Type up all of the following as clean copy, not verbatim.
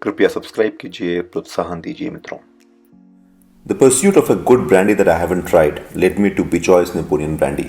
कृपया सब्सक्राइब कीजिए, प्रोत्साहन दीजिए मित्रों। The pursuit of a good brandy that I haven't tried led me to Bejoy's Napoleon brandy.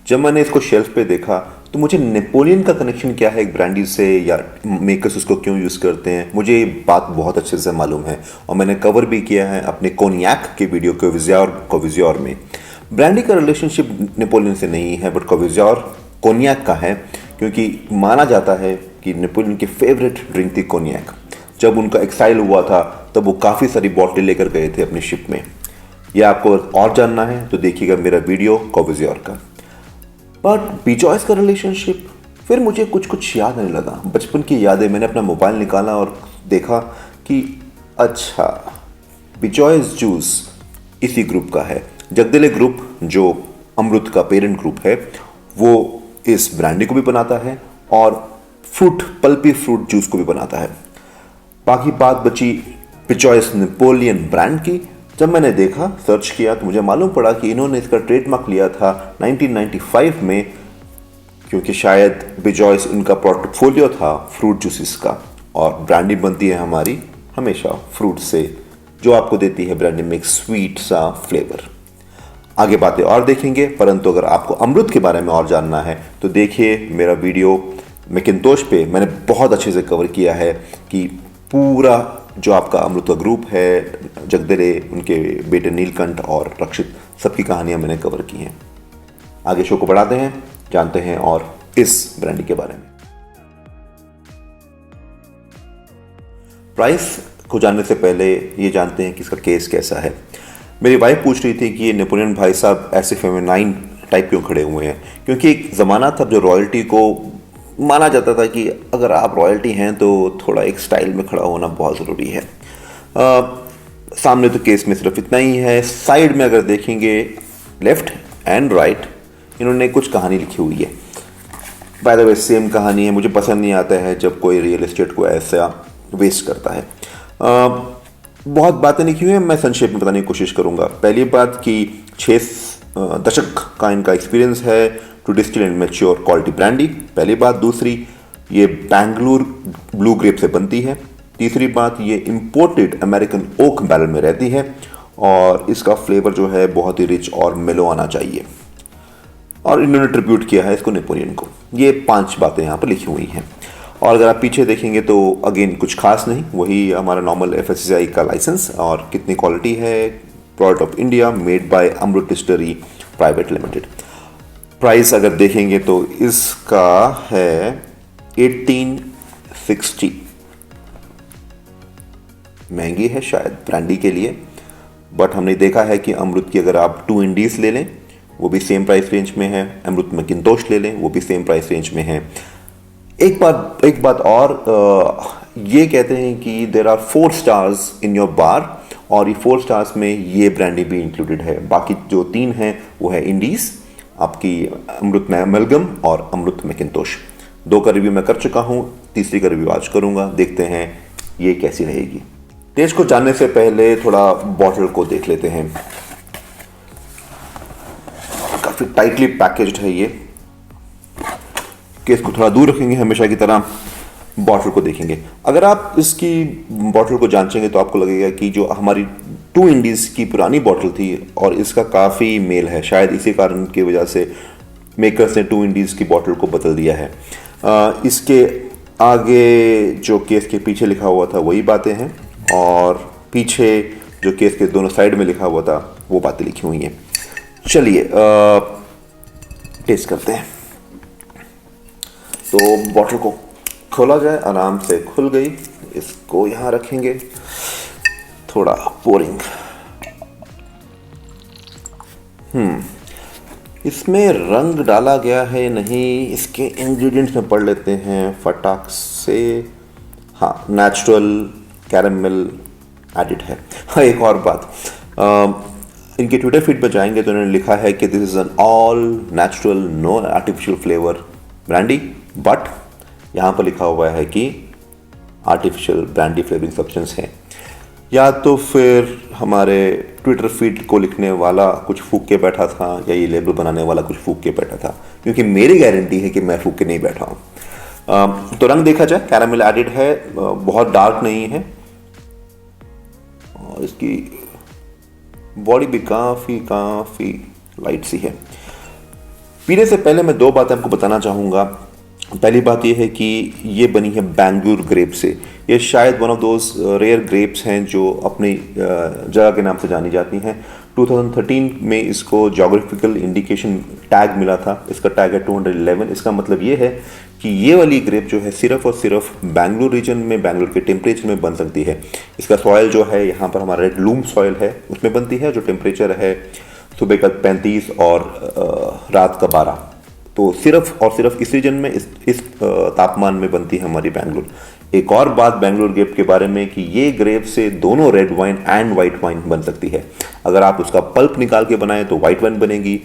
जब मैंने इसको शेल्फ पे देखा तो मुझे नेपोलियन का कनेक्शन क्या है एक ब्रांडी से, या मेकर्स उसको क्यों यूज़ करते हैं, मुझे ये बात बहुत अच्छे से मालूम है और मैंने कवर भी किया है अपने कोनियाक के वीडियो कोविज़्योर में। ब्रांडी का रिलेशनशिप नेपोलियन से नहीं है, बट कोविज़्योर कोनियाक का है, क्योंकि माना जाता है कि नेपोलियन की फेवरेट ड्रिंक थी कोनियाक। जब उनका एक्साइल हुआ था तब वो काफ़ी सारी बॉटलें लेकर गए थे अपनी शिप में। यह आपको और जानना है तो देखिएगा मेरा वीडियो कोविज़्योर का। बट बीजॉयस का रिलेशनशिप, फिर मुझे कुछ कुछ याद आने लगा, बचपन की यादें। मैंने अपना मोबाइल निकाला और देखा कि अच्छा, बीजॉयस जूस इसी ग्रुप का है। जगदले ग्रुप, जो अमृत का पेरेंट ग्रुप है, वो इस ब्रांडी को भी बनाता है और पल्पी फ्रूट जूस को भी बनाता है। बाकी बात बची बीजॉयस नेपोलियन ब्रांड की। जब मैंने देखा, सर्च किया, तो मुझे मालूम पड़ा कि इन्होंने इसका ट्रेडमार्क लिया था 1995 में, क्योंकि शायद बीजॉयस उनका पोर्टफोलियो था फ्रूट जूसेस का, और ब्रांडी बनती है हमारी हमेशा फ्रूट से, जो आपको देती है ब्रांडी में एक स्वीट सा फ्लेवर। आगे बातें और देखेंगे, परंतु अगर आपको अमृत के बारे में और जानना है तो देखिए मेरा वीडियो मैकिंतोश पे। मैंने बहुत अच्छे से कवर किया है कि पूरा जो आपका अमृत का ग्रुप है, जगदले, उनके बेटे नीलकंठ और रक्षित, सबकी कहानियां मैंने कवर की हैं। आगे शो को बढ़ाते हैं, जानते हैं और इस ब्रांडी के बारे में। प्राइस को जानने से पहले ये जानते हैं कि इसका केस कैसा है। मेरी वाइफ पूछ रही थी कि ये नेपोलियन भाई साहब ऐसे फेमिनाइन टाइप क्यों खड़े हुए हैं, क्योंकि एक ज़माना था जो रॉयल्टी को माना जाता था कि अगर आप रॉयल्टी हैं तो थोड़ा एक स्टाइल में खड़ा होना बहुत ज़रूरी है। सामने तो केस में सिर्फ इतना ही है। साइड में अगर देखेंगे, लेफ्ट एंड राइट, इन्होंने कुछ कहानी लिखी हुई है। बाय द वे, सेम कहानी है। मुझे पसंद नहीं आता है जब कोई रियल एस्टेट को ऐसा वेस्ट करता है। बहुत बातें लिखी हुई हैं, मैं संक्षेप में बताने की कोशिश करूँगा। पहली बात कि 6 दशक का इनका एक्सपीरियंस है to distil and mature quality brandy, पहली बात। दूसरी, ये बैंगलोर ब्लू ग्रेप से बनती है। तीसरी बात, ये इंपोर्टेड अमेरिकन ओक बैरल में रहती है और इसका फ्लेवर जो है बहुत ही रिच और मेलो आना चाहिए, और इन्होंने ट्रिब्यूट किया है इसको नेपोलियन को। ये 5 बातें यहाँ पर लिखी हुई हैं। और अगर आप पीछे देखेंगे तो अगेन कुछ खास नहीं, वही हमारा नॉर्मल FSSAI का लाइसेंस और कितनी क्वालिटी है, product of India, made by Amrut distillery private limited. Price अगर देखेंगे तो इसका है 1860। महंगी है शायद ब्रांडी के लिए, बट हमने देखा है कि अमृत की अगर आप 2 इंडीज ले लें वो भी सेम प्राइस रेंज में है, अमृत मैकिंतोश ले लें वो भी सेम प्राइस रेंज में है। एक बात और, ये कहते हैं कि there are 4 stars in your bar, और ये 4 स्टार्स में ये ब्रांडी भी इंक्लूडेड है। बाकी जो 3 हैं वो है इंडीज, आपकी अमृत में अमेलगम और अमृत मैकिंतोश। 2 का रिव्यू मैं कर चुका हूँ, तीसरी का रिव्यू आज करूँगा। देखते हैं ये कैसी रहेगी। टेस्ट को जानने से पहले थोड़ा बॉटल को देख लेते हैं। काफ़ी टाइटली पैकेज्ड है ये। केस को थोड़ा दूर रखेंगे हमेशा की तरह, बॉटल को देखेंगे। अगर आप इसकी बॉटल को जांचेंगे तो आपको लगेगा कि जो हमारी 2 इंडीज की पुरानी बॉटल थी और इसका काफ़ी मेल है। शायद इसी कारण की वजह से मेकर्स ने 2 इंडीज की बॉटल को बदल दिया है। इसके आगे जो केस के पीछे लिखा हुआ था वही बातें हैं, और पीछे जो केस के दोनों साइड में लिखा हुआ था वो बातें लिखी हुई हैं। चलिए टेस्ट करते हैं। तो बॉटल को खोला जाए, आराम से खुल गई। इसको यहाँ रखेंगे, थोड़ा पोरिंग। इसमें रंग डाला गया है नहीं, इसके इंग्रेडिएंट्स में पढ़ लेते हैं फटाक से। हाँ, नेचुरल कैरेमल एडिड है। हाँ, एक और बात, इनके ट्विटर फीड पर जाएंगे तो उन्होंने लिखा है कि this is an all natural no artificial flavour brandy, but यहाँ पर लिखा हुआ है कि आर्टिफिशियल ब्रांडी फ्लेवरिंग सब्सटेंस है। या तो फिर हमारे ट्विटर फीड को लिखने वाला कुछ फूक के बैठा था, या ये लेबल बनाने वाला कुछ फूक के बैठा था, क्योंकि मेरी गारंटी है कि मैं फूक के नहीं बैठा हूँ। तो रंग देखा जाए, कैरामल एडिड है, बहुत डार्क नहीं है, इसकी बॉडी भी काफ़ी काफ़ी लाइट सी है। पीने से पहले मैं दो बातें आपको बताना चाहूँगा। पहली बात यह है कि ये बनी है बैंगलोर ग्रेप से। ये शायद one of those rare grapes हैं जो अपनी जगह के नाम से जानी जाती हैं। 2013 में इसको जोग्राफिकल इंडिकेशन टैग मिला था। इसका टैग है 211। इसका मतलब ये है कि ये वाली ग्रेप जो है सिर्फ और सिर्फ बैंगलोर रीजन में, बैंगलोर के टेम्परेचर में बन सकती है। इसका सॉयल जो है यहाँ पर हमारा रेड लूम सॉयल है, उसमें बनती है, जो टेम्परेचर है सुबह का 35 और रात का 12। तो सिर्फ और सिर्फ इस रीजन में इस तापमान में बनती है हमारी बैंगलोर। एक और बात बैंगलोर ग्रेप के बारे में कि ये ग्रेप से दोनों red wine and white wine बन सकती है। अगर आप उसका पल्प निकाल के बनाएं तो वाइट वाइन बनेगी,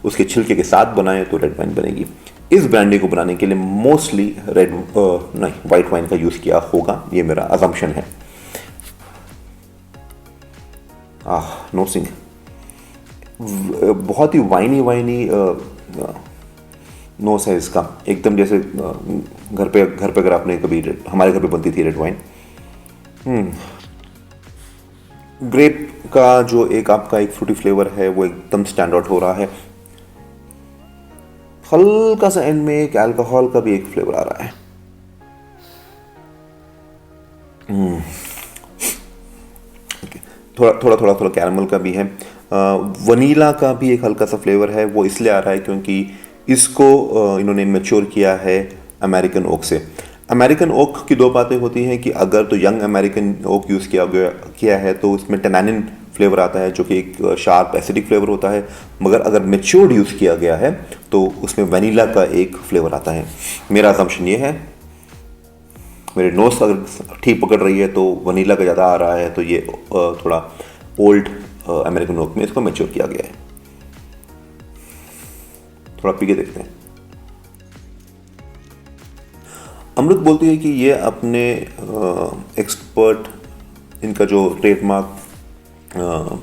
उसके छिलके के साथ बनाएं तो रेड वाइन बनेगी। इस ब्रांडी को बनाने के लिए मोस्टली वाइट वाइन का यूज़ किया होगा, ये मेरा अजम्पशन है। नोसिंग बहुत ही वाइनी नोस है इसका, एकदम जैसे घर पे अगर आपने कभी, हमारे घर पे बनती थी रेड वाइन। ग्रेप का जो आपका एक फ्रूटी फ्लेवर है वो एकदम स्टैंड आउट हो रहा है। हल्का सा एंड में एक अल्कोहल का भी एक फ्लेवर आ रहा है। थोड़ा कैरामल का भी है। वनीला का भी एक हल्का सा फ्लेवर है। वो इसलिए आ रहा है क्योंकि इसको इन्होंने मैच्योर किया है अमेरिकन ओक से। अमेरिकन ओक की दो बातें होती हैं कि अगर तो यंग अमेरिकन ओक यूज़ किया है तो उसमें टैनिन फ्लेवर आता है जो कि एक शार्प एसिडिक फ्लेवर होता है, मगर अगर मैच्योर्ड यूज़ किया गया है तो उसमें वनीला का एक फ्लेवर आता है। मेरा असम्पशन ये है, मेरे नोस अगर ठीक पकड़ रही है तो वनीला का ज़्यादा आ रहा है, तो ये थोड़ा ओल्ड अमेरिकन ओक में इसको मैच्योर किया गया है। थोड़ा पी के देखते हैं। अमृत बोलती है कि ये अपने एक्सपर्ट, इनका जो ट्रेडमार्क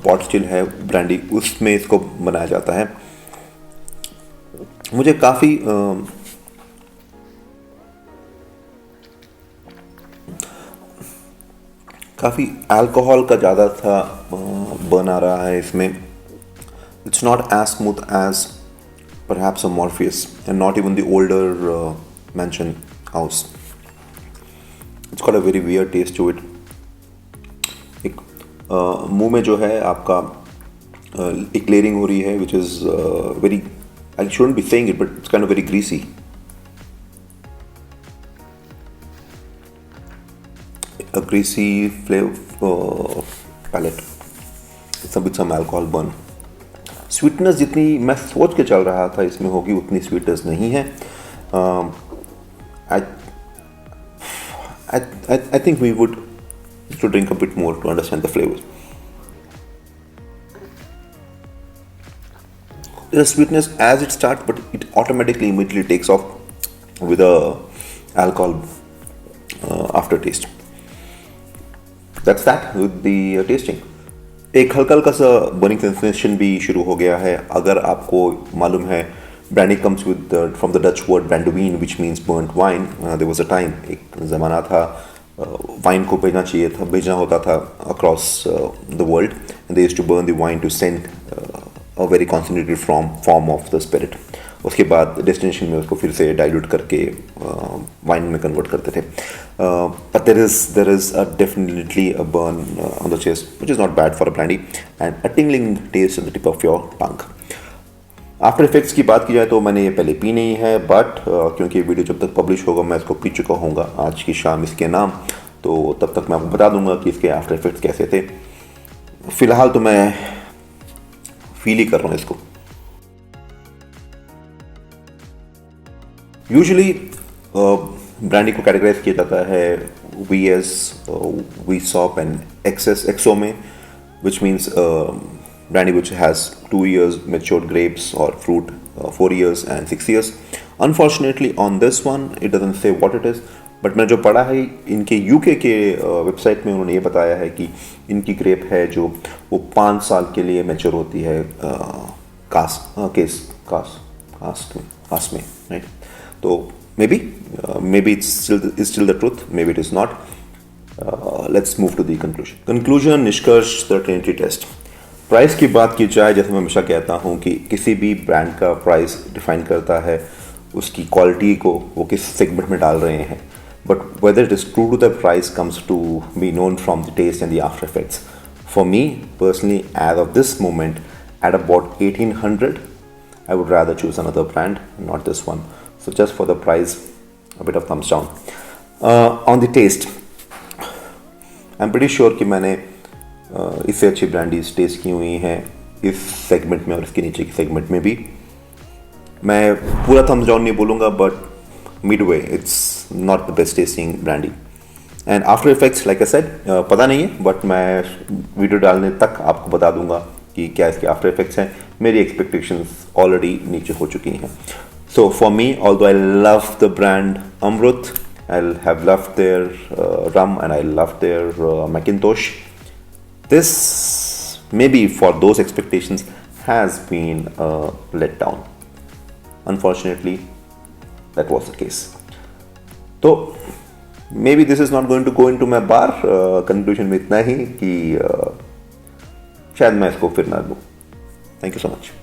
पॉट स्टिल है ब्रांडी, उसमें इसको बनाया जाता है। मुझे काफ़ी अल्कोहल का ज़्यादा था बन आ रहा है इसमें। It's not as smooth as perhaps a Morpheus and not even the older mansion house. It's got a very weird taste to it. एक मुंह में जो है आपका एक लेयरिंग हो रही है which is very, I shouldn't be saying it but it's kind of very greasy. A greasy flavor palate with some alcohol burn. Sweetness जितनी मैं सोच के चल रहा था इसमें होगी उतनी स्वीटनेस नहीं है। I think we would to drink a bit more to understand the flavors. The sweetness as it starts, but it automatically immediately takes off with a alcohol aftertaste. That's that with the tasting. एक हल्का सा burning sensation भी शुरू हो गया है। अगर आपको मालूम है, brandy comes with from the Dutch word brandewijn which means burned wine. There was a time, एक ज़माना था वाइन को भेजना होता था across the world, and they used to burn the wine to send a very concentrated form of the spirit. उसके बाद destination में उसको फिर से डाइल्यूट करके वाइन में कन्वर्ट करते थे। But there is definitely a burn on the chest, which is not bad for a brandy, and a tingling taste at the tip of your tongue. After effects की बात की जाए तो मैंने ये पहले पी नहीं है, बट क्योंकि वीडियो जब तक पब्लिश होगा मैं इसको पी चुका होऊंगा आज की शाम इसके नाम, तो तब तक मैं आपको बता दूंगा कि इसके आफ्टर इफेक्ट्स कैसे थे। फिलहाल तो मैं फील ही कर रहा हूँ इसको। यूजुअली ब्रांडी को कैटेगराइज किया जाता है VS, VSOP एंड XO में, which means brandy which has 2 years matured grapes or fruit, 4 years and 6 years. Unfortunately on this one it doesn't say what it is, but मैंने जो पढ़ा है इनके UK के वेबसाइट में उन्होंने ये बताया है कि इनकी ग्रेप है जो वो 5 साल के लिए मैच्योर होती है कास्ट में, राइट। तो maybe it's still the truth, maybe it is not. Let's move to the conclusion निष्कर्ष द ट्रिनिटी टेस्ट। प्राइस की बात की जाए, जैसे मैं हमेशा कहता हूँ कि किसी भी ब्रांड का प्राइस डिफाइन करता है उसकी क्वालिटी को वो किस सेगमेंट में डाल रहे हैं, but whether it is true to the price comes to be known from the taste and the after effects. For me personally as of this moment at about 1800 I would rather choose another brand, not this one. So just for the price, a bit of thumbs down. On the taste, I'm pretty sure कि मैंने इससे अच्छी ब्रांडीज test की हुई हैं इस segment में और इसके नीचे की सेगमेंट में भी। मैं पूरा थम्स डाउन नहीं बोलूँगा, but Midway it's not the best testing brandy. And after effects like I said पता नहीं है, बट मैं वीडियो डालने तक आपको बता दूंगा कि क्या इसके आफ्टर इफेक्ट्स हैं। मेरी एक्सपेक्टेशंस ऑलरेडी नीचे हो चुकी हैं। So for me, although I love the brand Amrut, I have loved their rum and I love their Macintosh, this maybe for those expectations has been let down. Unfortunately, that was the case. So maybe this is not going to go into my bar. Conclusion में इतना ही कि शायद मैं इसको फिर ना दूँ। Thank you so much.